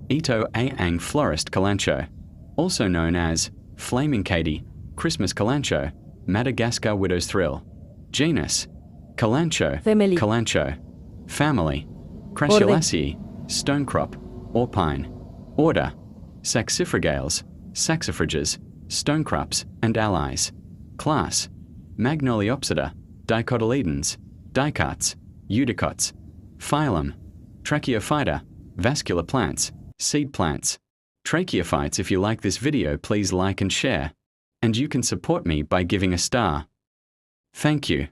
Ito Aang Florist Kalanchoe, also known as Flaming Katy, Christmas Kalanchoe, Madagascar Widow's Thrill. Genus: Kalanchoe, Family. Kalanchoe. Family: Crassulaceae, stonecrop, or pine. Order: Saxifragales, saxifrages, stonecrops, and allies. Class: Magnoliopsida, dicotyledons, dicots, eudicots. Phylum: Tracheophyta, vascular plants, seed plants. Tracheophytes. If you like this video, please like and share. And you can support me by giving a star. Thank you.